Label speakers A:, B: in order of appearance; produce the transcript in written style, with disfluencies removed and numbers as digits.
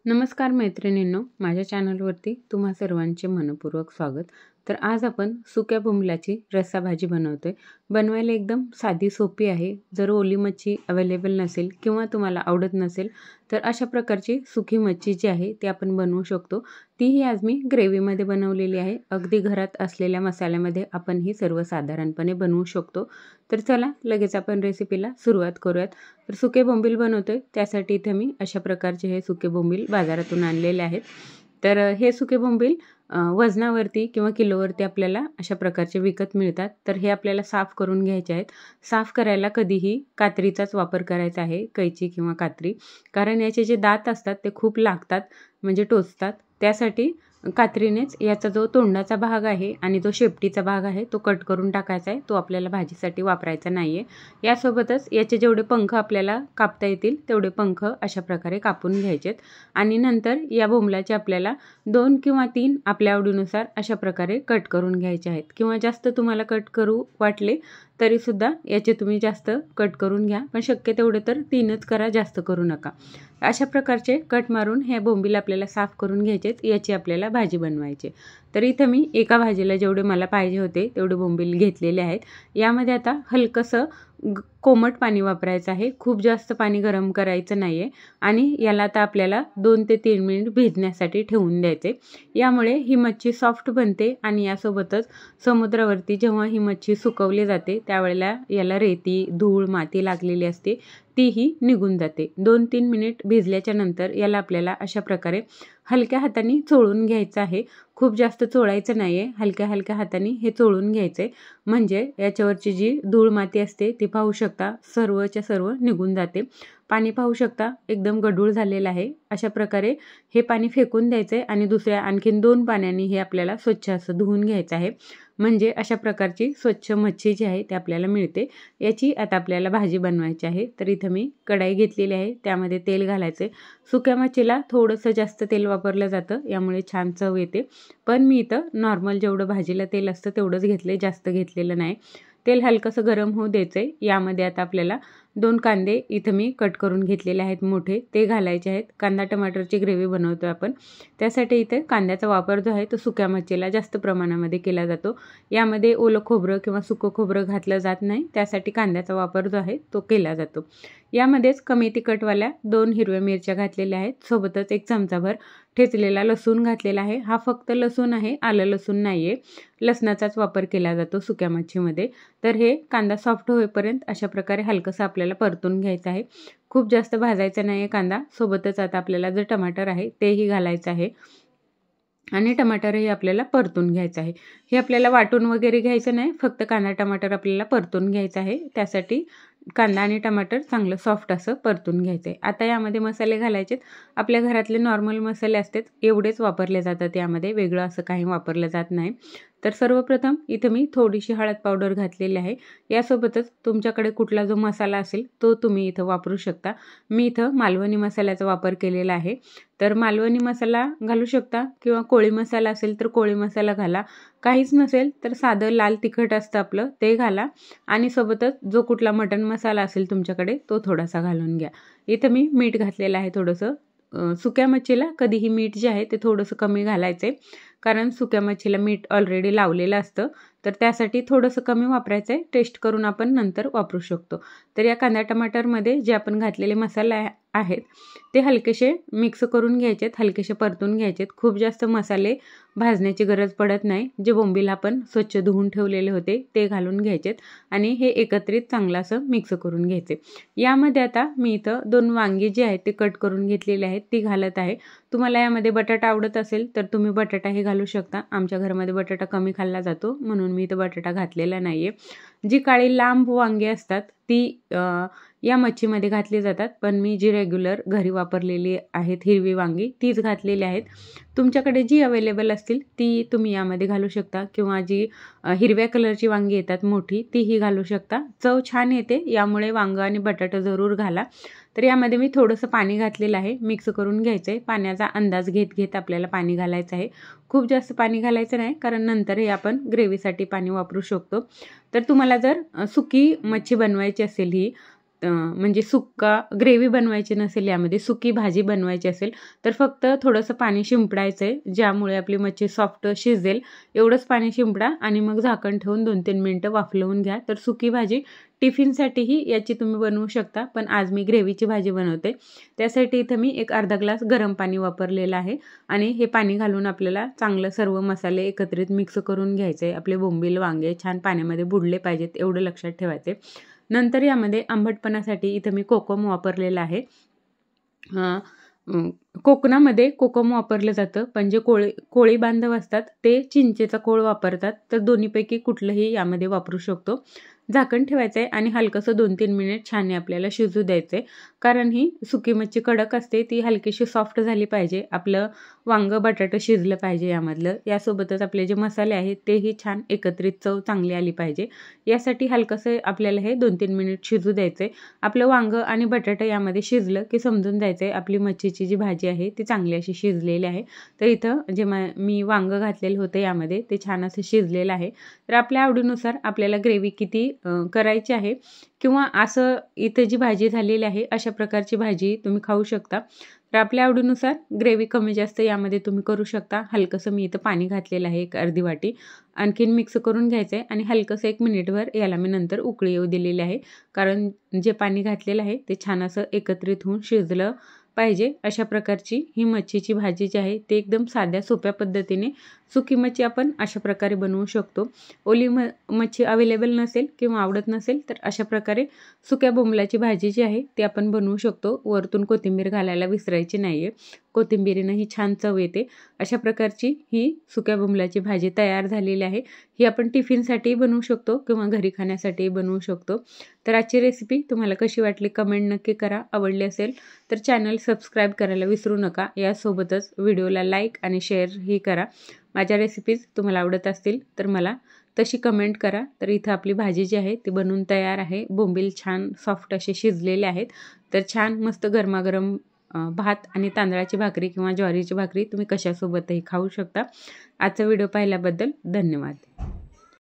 A: नमस्कार मैत्रिणींनो, माझ्या चॅनलवरती तुम्हा सर्वांचे मनपूर्वक स्वागत. तर आज आपण सुक्या बोंबलाची रस्सा भाजी बनवतोय. बनवायला एकदम साधी सोपी आहे. जर ओली मच्छी अवेलेबल नसेल किंवा तुम्हाला आवडत नसेल तर अशा प्रकारची सुकी मच्छी जी आहे ती आपण बनवू शकतो. तीही आज मी ग्रेव्हीमध्ये बनवलेली आहे. अगदी घरात असलेल्या मसाल्यामध्ये आपण ही सर्वसाधारणपणे बनवू शकतो. तर चला लगेच आपण रेसिपीला सुरुवात करूयात. तर सुके बोंबील बनवतोय त्यासाठी इथे मी अशा प्रकारचे हे सुके बोंबील बाजारातून आणलेले आहेत. तर हे सुके बोंबील वजनावरती किंवा किलोवरती आपल्याला अशा प्रकारचे विकत मिळतात. तर हे आपल्याला साफ करून घ्यायचे आहेत. साफ करायला कधीही कात्रीचाच वापर करायचा आहे, कैची किंवा कात्री, कारण याचे जे दात असतात ते खूप लागतात, म्हणजे टोचतात. त्यासाठी कात्रीनेच याचा जो तोंडाचा भाग आहे आणि जो शेपटीचा भाग आहे तो कट करून टाकायचा आहे. तो आपल्याला भाजीसाठी वापरायचा नाही आहे. यासोबतच याचे जेवढे पंख आपल्याला कापता येतील तेवढे पंख अशा प्रकारे कापून घ्यायचेत. आणि नंतर या बोंबलाचे आपल्याला 2 किंवा 3 आपल्या आवडीनुसार अशा प्रकारे कट करून घ्यायचे आहेत. किंवा जास्त तुम्हाला कट करू वाटले तरीसुद्धा याचे तुम्ही जास्त कट करून घ्या, पण शक्य तेवढे तर 3च करा, जास्त करू नका. अशा प्रकारचे कट मारून हे बोंबील आपल्याला साफ करून घ्यायचेत. याची आपल्याला भाजी बनवायची. तर इथं मी एका भाजीला जेवढे मला पाहिजे होते तेवढे बोंबील घेतलेले आहेत. यामध्ये आता हलकंसं कोमट पाणी वापरायचं आहे. खूप जास्त पाणी गरम करायचं नाही आहे. आणि याला आता आपल्याला 2 ते 3 मिनिट भिजण्यासाठी ठेवून द्यायचे. यामुळे ही मच्छी सॉफ्ट बनते आणि यासोबतच समुद्रावरती जेव्हा ही मच्छी सुकवली जाते त्यावेळेला याला रेती, धूळ, माती लागलेली असते, तीही निघून जाते. 2-3 मिनिट भिजल्याच्या नंतर याला आपल्याला अशा प्रकारे हलक्या हाताने चोळून घ्यायचं आहे. खूप जास्त चोळायचं नाही आहे, हलक्या हलक्या हाताने हे चोळून घ्यायचे. म्हणजे याच्यावरची जी धूळ माती असते ती पाहू शकता सर्वच्या सर्व निघून जाते. पाणी पाहू शकता एकदम गढूळ झालेलं आहे. अशा प्रकारे हे पाणी फेकून द्यायचं आहे आणि दुसऱ्या आणखीन 2 पाण्याने हे आपल्याला स्वच्छ असं धुवून घ्यायचं आहे. म्हणजे अशा प्रकारची स्वच्छ मच्छी जी आहे ती आपल्याला मिळते. याची आता आपल्याला भाजी बनवायची आहे. तर इथं मी कढाई घेतलेली आहे, त्यामध्ये तेल घालायचे. सुक्या मच्छीला थोडंसं जास्त तेल वापरलं जातं, यामुळे छान चव येते. पण मी इथं नॉर्मल जेवढं भाजीला तेल असतं तेवढंच घेतले, जास्त घेतलेलं नाही. तेल हलकंसं गरम होऊ द्यायचं आहे. यामध्ये आता आपल्याला 2 कांदे इथं मी कट करून घेतलेले आहेत मोठे, ते घालायचे आहेत. कांदा टमाटरची ग्रेव्ही बनवतो आपण, त्यासाठी इथे कांद्याचा वापर जो आहे तो सुक्या मच्छीला जास्त प्रमाणामध्ये केला जातो. यामध्ये ओलं खोबरं किंवा सुकं खोबरं घातलं जात नाही, त्यासाठी कांद्याचा वापर जो आहे तो केला जातो. यामध्येच कमी तिखटवाल्या 2 हिरव्या मिरच्या घातलेल्या आहेत. सोबतच 1 चमचाभर ठेचलेला लसूण घातलेला आहे. हा फक्त लसूण आहे, आलं लसूण नाही आहे. लसणाचाच वापर केला जातो सुक्या मच्छीमध्ये. तर हे कांदा सॉफ्ट होईपर्यंत अशा प्रकारे हलकंसं आपल्याला परतून घ्यायचं आहे. खूप जास्त भाजायचा नाही आहे कांदा. सोबतच आता आपल्याला जे टमाटर आहे तेही घालायचं आहे आणि टमाटरही आपल्याला परतून घ्यायचं आहे. हे आपल्याला वाटून वगैरे घ्यायचं नाही, फक्त कांदा टमाटर आपल्याला परतून घ्यायचं आहे. त्यासाठी कांदा आणि टमाटर चांगलं सॉफ्ट असं परतून घ्यायचं आहे. आता यामध्ये मसाले घालायचेत. आपल्या घरातले नॉर्मल मसाले असतात एवढेच वापरले जातात, यामध्ये वेगळं असं काही वापरलं जात नाही. तर सर्वप्रथम इथं मी थोडीशी हळद पावडर घातलेली आहे. यासोबतच तुमच्याकडे कुठला जो मसाला असेल तो तुम्ही इथं वापरू शकता. मी इथं मालवणी मसाल्याचा वापर केलेला आहे. तर मालवणी मसाला घालू शकता किंवा कोळी मसाला असेल तर कोळी मसाला घाला. काहीच नसेल तर साधं लाल तिखट असतं आपलं ते घाला. आणि सोबतच जो कुठला मटण मसाला असेल तुमच्याकडे तो थोडासा घालून घ्या. इथं मी मीठ घातलेलं आहे थोडंसं. सुक्या मच्छीला कधीही मीठ जे आहे ते थोडंसं कमी घालायचं आहे, कारण सुक्या मच्छीला मीठ ऑलरेडी लावलेलं असतं. तर त्यासाठी थोडंसं कमी वापरायचं आहे. टेस्ट करून आपण नंतर वापरू शकतो. तर या कांदा टमाटरमध्ये जे आपण घातलेले मसाले आहेत ते हलकेसे मिक्स करून घ्यायचेत, हलकेसे परतून घ्यायचेत. खूप जास्त मसाले भाजण्याची गरज पडत नाही. जे बोंबील आपण स्वच्छ धुवून ठेवलेले होते ते घालून घ्यायचेत आणि हे एकत्रित चांगलं असं मिक्स करून घ्यायचे. यामध्ये आता मी इथं 2 वांगी जी आहेत ते कट करून घेतलेले आहेत ती घालत आहे. तुम्हाला यामध्ये बटाटा आवडत असेल तर तुम्ही बटाटाही घालू शकता. आमच्या घरामध्ये बटाटा कमी खाल्ला जातो म्हणून मी इथं बटाटा घातलेला नाही आहे. जी काळी लांब वांगी असतात ती या मच्छीमध्ये घातली जातात, पण मी जी रेग्युलर घरी वापरलेली आहेत हिरवी वांगी तीच घातलेली आहेत. तुमच्याकडे जी अवेलेबल असतील ती तुम्ही यामध्ये घालू शकता किंवा जी हिरव्या कलरची वांगी येतात मोठी तीही घालू शकता. चव छान येते, यामुळे वांगं आणि बटाटा जरूर घाला. तर यामध्ये मी थोडंसं पाणी घातलेलं आहे, मिक्स करून घ्यायचं आहे. पाण्याचा अंदाज घेत घेत आपल्याला पाणी घालायचं आहे. खूप जास्त पाणी घालायचं नाही, कारण नंतर हे आपण ग्रेव्हीसाठी पाणी वापरू शकतो. तर तुम्हाला जर सुकी मच्छी बनवायची असेल ही म्हणजे सुक्का ग्रेव्ही बनवायची नसेल, यामध्ये सुकी भाजी बनवायची असेल, तर फक्त थोडंसं पाणी शिंपडायचं आहे, ज्यामुळे आपली मच्छी सॉफ्ट शिजेल. एवढंच पाणी शिंपडा आणि मग झाकण ठेवून 2-3 मिनिटं वाफलवून घ्या. तर सुकी भाजी टिफिनसाठीही याची तुम्ही बनवू शकता, पण आज मी ग्रेव्हीची भाजी बनवते. त्यासाठी इथं मी एक अर्धा ग्लास गरम पाणी वापरलेलं आहे आणि हे पाणी घालून आपल्याला चांगलं सर्व मसाले एकत्रित मिक्स करून घ्यायचे. आपले बोंबील, वांगे छान पाण्यामध्ये बुडले पाहिजेत, एवढं लक्षात ठेवायचे. नंतर यामध्ये आंबटपणासाठी इथं मी कोकम वापरलेलं आहे. कोकणामध्ये कोकम वापरलं जातं, पण जे कोळी बांधव असतात ते चिंचेचा कोळ वापरतात. तर दोन्हीपैकी कुठलंही यामध्ये वापरू शकतो. झाकण ठेवायचं आहे आणि हलकंसं 2-3 मिनिट छान आपल्याला शिजू द्यायचं आहे, कारण ही सुकी मच्छी कडक असते, ती हलकीशी सॉफ्ट झाली पाहिजे. आपलं वांगं बटाटं शिजलं पाहिजे यामधलं. यासोबतच आपले जे मसाले आहेत तेही छान एकत्रित चव चांगली आली पाहिजे. यासाठी हलकंसं आपल्याला हे 2-3 मिनिट शिजू द्यायचं आहे. आपलं वांगं आणि बटाटं यामध्ये शिजलं की समजून जायचं आहे आपली मच्छीची जी भाजी आहे ती चांगली अशी शिजलेली आहे. तर इथं जे मी वांगं घातलेलं होतं यामध्ये ते छान असं शिजलेलं आहे. तर आपल्या आवडीनुसार आपल्याला ग्रेव्ही किती करायची आहे किंवा असं इथे जी भाजी झालेली आहे अशा प्रकारची भाजी तुम्ही खाऊ शकता. तर आपल्या आवडीनुसार ग्रेव्ही कमी जास्त यामध्ये तुम्ही करू शकता. हलकंसं मी इथं पाणी घातलेलं आहे, एक अर्धी वाटी. आणखीन मिक्स करून घ्यायचं आहे आणि हलकंसं 1 मिनिटभर याला मी नंतर उकळी येऊ दिलेली आहे, कारण जे पाणी घातलेलं आहे ते छान असं एकत्रित होऊन शिजलं पाहिजे. अशा प्रकारची ही मच्छीची भाजी जी आहे ती एकदम साध्या सोप्या पद्धतीने सुकी मच्छी आपण अशा प्रकारे बनवू शकतो. ओली मच्छी अवेलेबल नसेल किंवा आवडत नसेल तर अशा प्रकारे सुक्या बोंबलाची भाजी जी आहे ती आपण बनवू शकतो. वरतून कोथिंबीर घालायला विसरायची नाही आहे. कोथिंबीरीनं ही छान चव येते. अशा प्रकारची ही सुक्या बोंबलाची भाजी तयार झालेली आहे. ही आपण टिफिनसाठीही बनवू शकतो किंवा घरी खाण्यासाठीही बनवू शकतो. तर आजची रेसिपी तुम्हाला कशी वाटली कमेंट नक्की करा. आवडली असेल तर चॅनल सबस्क्राईब करायला विसरू नका. यासोबतच व्हिडिओला लाईक आणि शेअरही करा. माझ्या रेसिपीज तुम्हाला आवडत असतील तर मला तशी कमेंट करा. तर इथं आपली भाजी जी आहे ती बनवून तयार आहे. बोंबील छान सॉफ्ट असे शिजलेले आहेत. तर छान मस्त गरमागरम भात आणि तांदळाची भाकरी किंवा ज्वारीची भाकरी तुम्ही कशासोबतही खाऊ शकता. आजचा व्हिडिओ पाहिल्याबद्दल धन्यवाद.